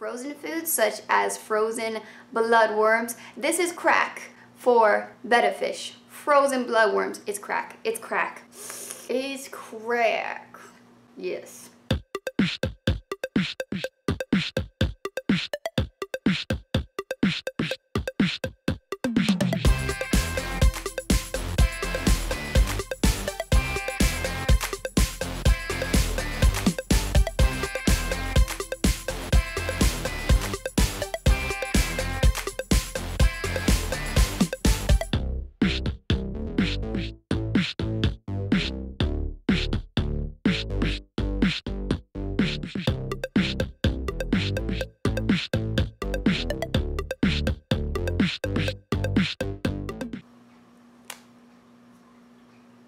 frozen foods such as frozen bloodworms. This is crack for betta fish. Frozen bloodworms, it's crack. It's crack. It's crack. Yes.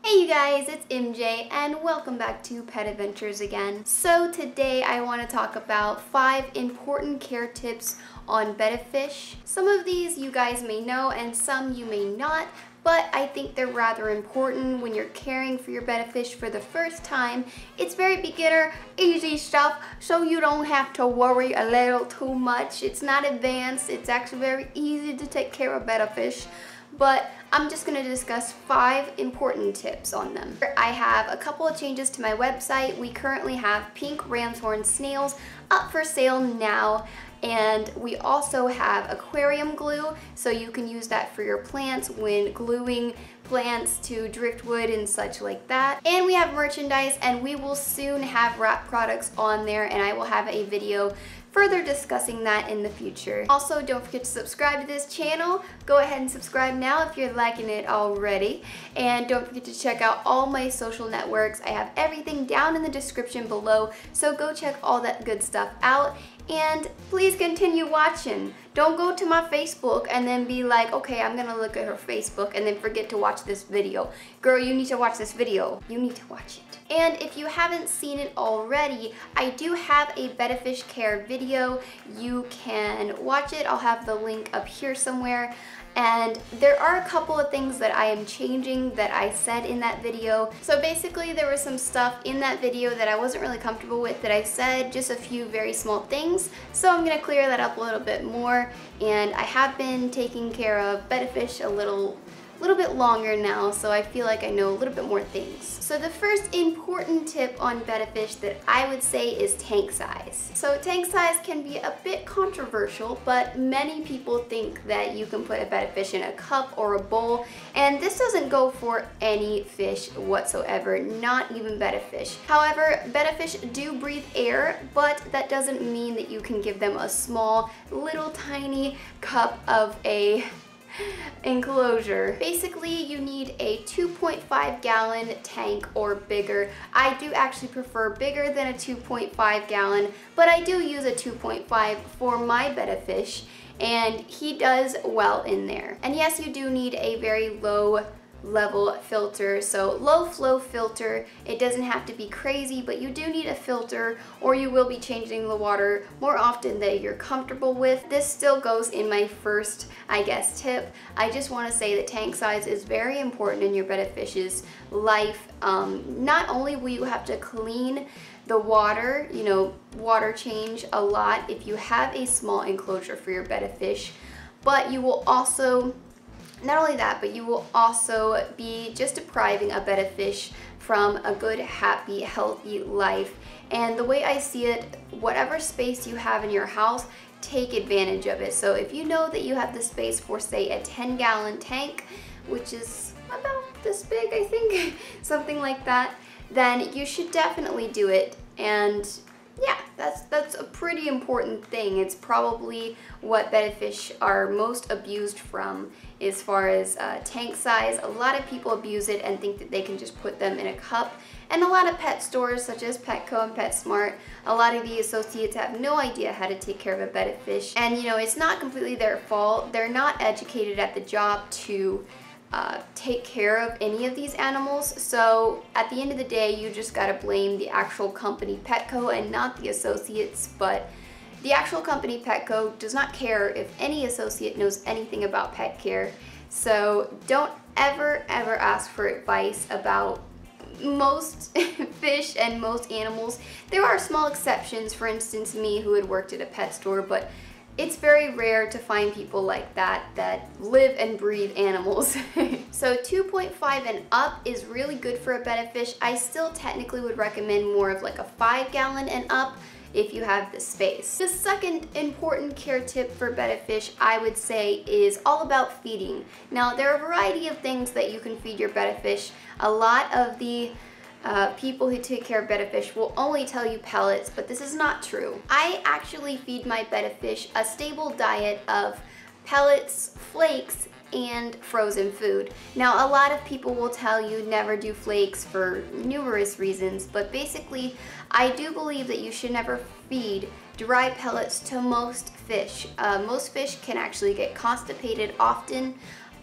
Hey you guys, it's MJ and welcome back to Pet Adventures again. So today I want to talk about 5 important care tips on betta fish. Some of these you guys may know and some you may not, but I think they're rather important when you're caring for your betta fish for the first time. It's very beginner, easy stuff, so you don't have to worry a little too much. It's not advanced, it's actually very easy to take care of betta fish. But I'm just going to discuss 5 important tips on them. I have a couple of changes to my website. We currently have pink ram's horn snails up for sale now, and we also have aquarium glue, so you can use that for your plants when gluing plants to driftwood and such like that. And we have merchandise, and we will soon have wrap products on there, and I will have a video further discussing that in the future. Also, don't forget to subscribe to this channel. Go ahead and subscribe now if you're liking it already. And don't forget to check out all my social networks. I have everything down in the description below, so go check all that good stuff out. And please continue watching. Don't go to my Facebook and then be like, okay, I'm gonna look at her Facebook and then forget to watch this video. Girl, you need to watch this video. You need to watch it. And if you haven't seen it already, I do have a betta fish care video. You can watch it. I'll have the link up here somewhere. And there are a couple of things that I am changing that I said in that video. So basically there was some stuff in that video that I wasn't really comfortable with that I said, just a few very small things. So I'm gonna clear that up a little bit more. And I have been taking care of betta fish a little bit longer now, so I feel like I know a little bit more things. So the first important tip on betta fish that I would say is tank size. So tank size can be a bit controversial, but many people think that you can put a betta fish in a cup or a bowl, and this doesn't go for any fish whatsoever, not even betta fish. However, betta fish do breathe air, but that doesn't mean that you can give them a small, little tiny cup of a enclosure. Basically, you need a 2.5 gallon tank or bigger. I do actually prefer bigger than a 2.5 gallon, but I do use a 2.5 for my betta fish, and he does well in there. And yes, you do need a very low level filter, so low flow filter. It doesn't have to be crazy, but you do need a filter, or you will be changing the water more often than you're comfortable with. This still goes in my first, I guess, tip. I just want to say that tank size is very important in your betta fish's life. Not only will you have to clean the water, you know, water change a lot if you have a small enclosure for your betta fish, but you will also not only that, but you will also be just depriving a betta fish from a good, happy, healthy life. And the way I see it, whatever space you have in your house, take advantage of it. So if you know that you have the space for, say, a 10-gallon tank, which is about this big, I think, something like that, then you should definitely do it. And yeah, that's a pretty important thing. It's probably what betta fish are most abused from as far as tank size. A lot of people abuse it and think that they can just put them in a cup. And a lot of pet stores such as Petco and PetSmart, a lot of the associates have no idea how to take care of a betta fish. And you know, it's not completely their fault. They're not educated at the job to take care of any of these animals. So at the end of the day, you just gotta blame the actual company Petco and not the associates. But the actual company Petco does not care if any associate knows anything about pet care. So don't ever ask for advice about most fish and most animals. There are small exceptions, for instance me who had worked at a pet store, but it's very rare to find people like that live and breathe animals. So 2.5 and up is really good for a betta fish. I still technically would recommend more of like a 5-gallon and up if you have the space. The second important care tip for betta fish, I would say, is all about feeding. Now, there are a variety of things that you can feed your betta fish. A lot of the people who take care of betta fish will only tell you pellets, but this is not true. I actually feed my betta fish a stable diet of pellets, flakes, and frozen food. Now, a lot of people will tell you never do flakes for numerous reasons, but basically I do believe that you should never feed dry pellets to most fish. Most fish can actually get constipated often.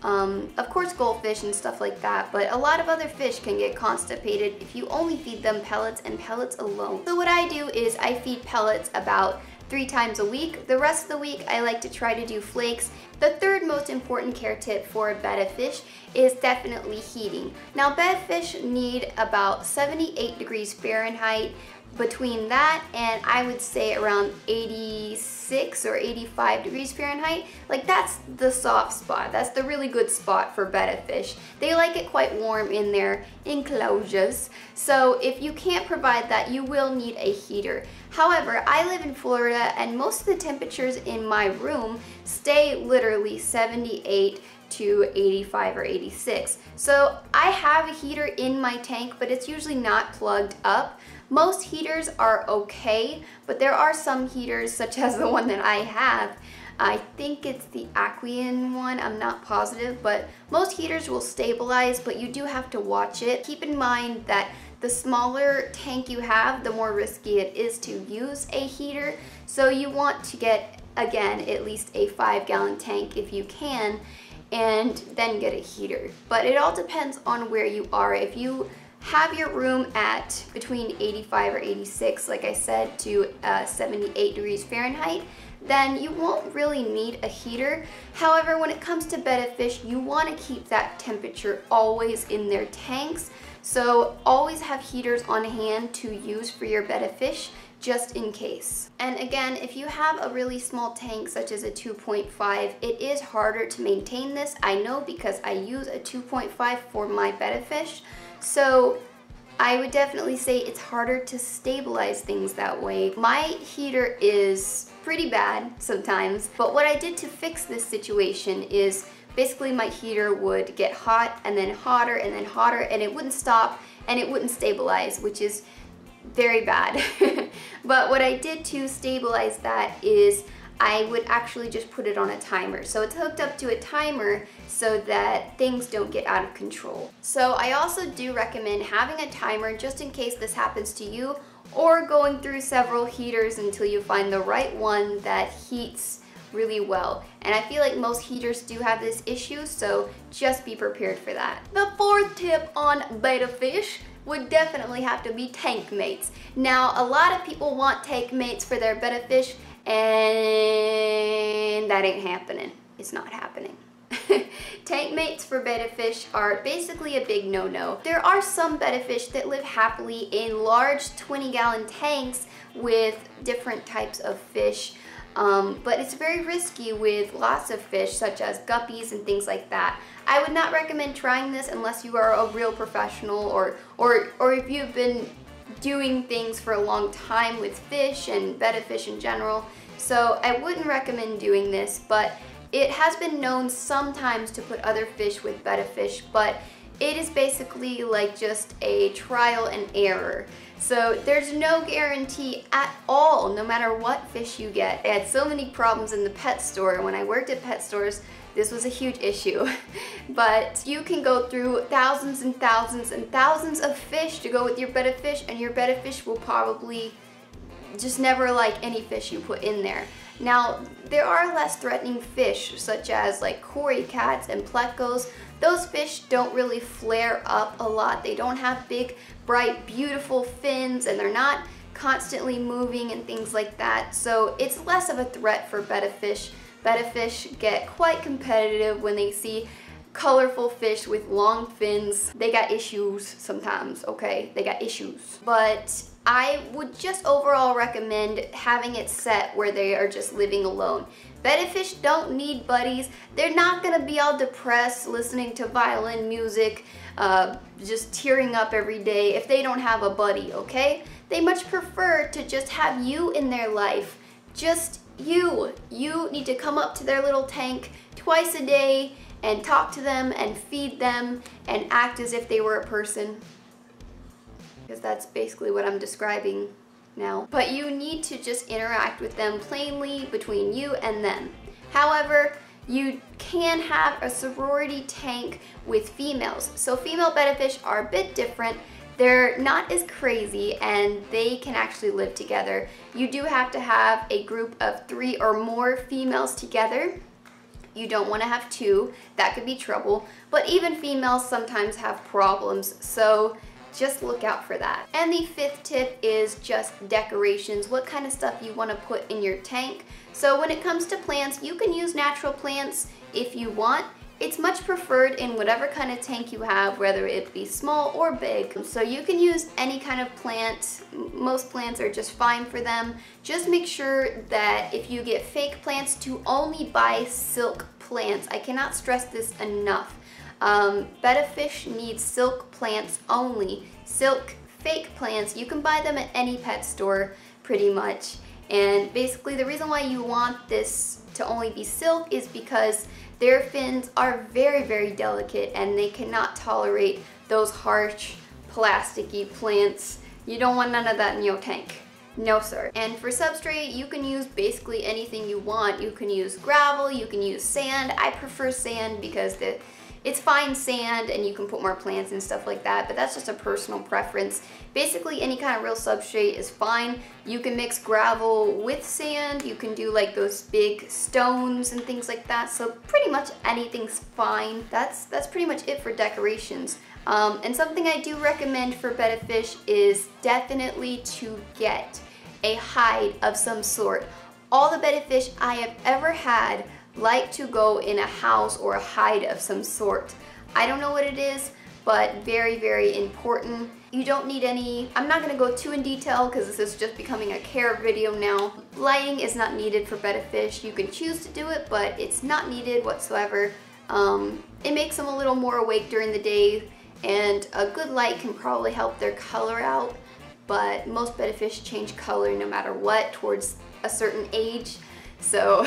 Of course goldfish and stuff like that, but a lot of other fish can get constipated if you only feed them pellets and pellets alone. So what I do is I feed pellets about 3 times a week. The rest of the week I like to try to do flakes. The third most important care tip for a betta fish is definitely heating. Now, betta fish need about 78 degrees Fahrenheit. Between that and I would say around 86 or 85 degrees Fahrenheit, like that's the soft spot. That's the really good spot for betta fish. They like it quite warm in their enclosures. So if you can't provide that, you will need a heater. However, I live in Florida and most of the temperatures in my room stay literally 78 to 85 or 86. So I have a heater in my tank, but it's usually not plugged up. Most heaters are okay, but there are some heaters, such as the one that I have. I think it's the Aqueon one, I'm not positive, but most heaters will stabilize, but you do have to watch it. Keep in mind that the smaller tank you have, the more risky it is to use a heater. So you want to get, again, at least a 5-gallon tank if you can, and then get a heater. But it all depends on where you are. If you have your room at between 85 or 86, like I said, to 78 degrees Fahrenheit, then you won't really need a heater. However, when it comes to betta fish, you want to keep that temperature always in their tanks. So always have heaters on hand to use for your betta fish, just in case. And again, if you have a really small tank such as a 2.5, it is harder to maintain this. I know because I use a 2.5 for my betta fish. So I would definitely say it's harder to stabilize things that way. My heater is pretty bad sometimes, but what I did to fix this situation is basically my heater would get hot and then hotter and then hotter, and it wouldn't stop and it wouldn't stabilize, which is very bad. But what I did to stabilize that is I would actually just put it on a timer. So it's hooked up to a timer so that things don't get out of control. So I also do recommend having a timer just in case this happens to you, or going through several heaters until you find the right one that heats really well. And I feel like most heaters do have this issue, so just be prepared for that. The fourth tip on betta fish would definitely have to be tank mates. Now, a lot of people want tank mates for their betta fish, and that ain't happening. It's not happening. Tank mates for betta fish are basically a big no-no. There are some betta fish that live happily in large 20-gallon tanks with different types of fish, but it's very risky with lots of fish such as guppies and things like that. I would not recommend trying this unless you are a real professional, or if you've been doing things for a long time with fish and betta fish in general. So I wouldn't recommend doing this, but it has been known sometimes to put other fish with betta fish, but it is basically like just a trial and error. So there's no guarantee at all, no matter what fish you get. I had so many problems in the pet store. When I worked at pet stores, this was a huge issue. But you can go through thousands and thousands and thousands of fish to go with your betta fish, and your betta fish will probably just never like any fish you put in there. Now, there are less threatening fish, such as like cory cats and plecos. Those fish don't really flare up a lot. They don't have big, bright, beautiful fins, and they're not constantly moving and things like that. So it's less of a threat for betta fish. Betta fish get quite competitive when they see colorful fish with long fins. They got issues sometimes, okay? They got issues. But I would just overall recommend having it set where they are just living alone. Betta fish don't need buddies. They're not gonna be all depressed listening to violin music, just tearing up every day if they don't have a buddy, okay? They much prefer to just have you in their life. Just you. You need to come up to their little tank twice a day and talk to them and feed them and act as if they were a person. Because that's basically what I'm describing now. But you need to just interact with them plainly between you and them. However, you can have a sorority tank with females. So female betta fish are a bit different. They're not as crazy and they can actually live together. You do have to have a group of 3 or more females together. You don't want to have 2, that could be trouble. But even females sometimes have problems, so just look out for that. And the 5th tip is just decorations, what kind of stuff you want to put in your tank. So when it comes to plants, you can use natural plants if you want. It's much preferred in whatever kind of tank you have, whether it be small or big. So you can use any kind of plant. Most plants are just fine for them. Just make sure that if you get fake plants, to only buy silk plants. I cannot stress this enough. Betta fish need silk plants only. Silk fake plants, you can buy them at any pet store pretty much. And basically the reason why you want this to only be silk is because their fins are very, very delicate and they cannot tolerate those harsh, plasticky plants. You don't want none of that in your tank. No, sir. And for substrate, you can use basically anything you want. You can use gravel, you can use sand. I prefer sand because it's fine sand and you can put more plants and stuff like that, but that's just a personal preference. Basically any kind of real substrate is fine. You can mix gravel with sand, you can do like those big stones and things like that, so pretty much anything's fine. That's pretty much it for decorations. And something I do recommend for betta fish is definitely to get a hide of some sort. All the betta fish I have ever had like to go in a house or a hide of some sort. I don't know what it is, but very, very important. You don't need any, I'm not gonna go too in detail because this is just becoming a care video now. Lighting is not needed for betta fish. You can choose to do it, but it's not needed whatsoever. It makes them a little more awake during the day, and a good light can probably help their color out, but most betta fish change color no matter what towards a certain age, so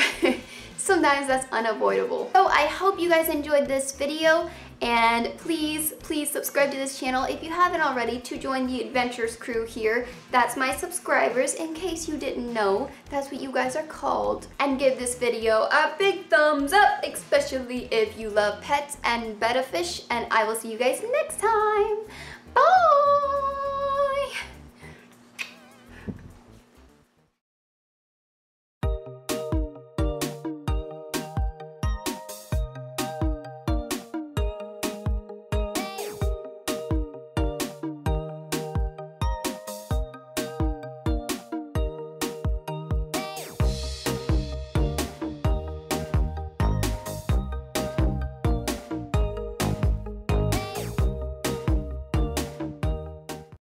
sometimes that's unavoidable. So I hope you guys enjoyed this video, and please subscribe to this channel if you haven't already to join the adventures crew here. That's my subscribers, in case you didn't know. That's what you guys are called. And give this video a big thumbs up, especially if you love pets and betta fish, and I will see you guys next time. Bye!